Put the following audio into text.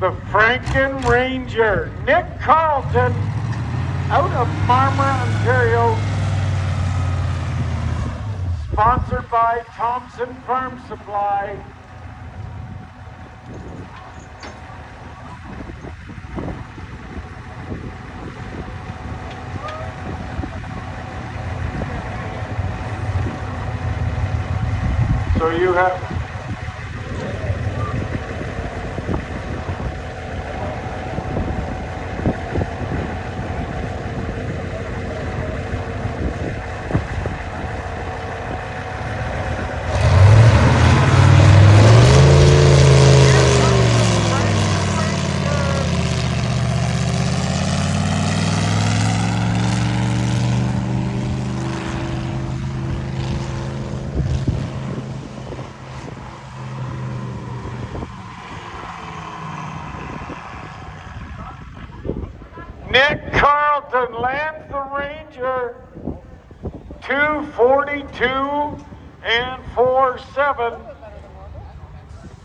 the Franken Ranger, Nick Carlton, out of Marmora, Ontario, sponsored by Thompson Farm Supply. So you have Nick Carlton lands the Ranger 2:42 and 4.7.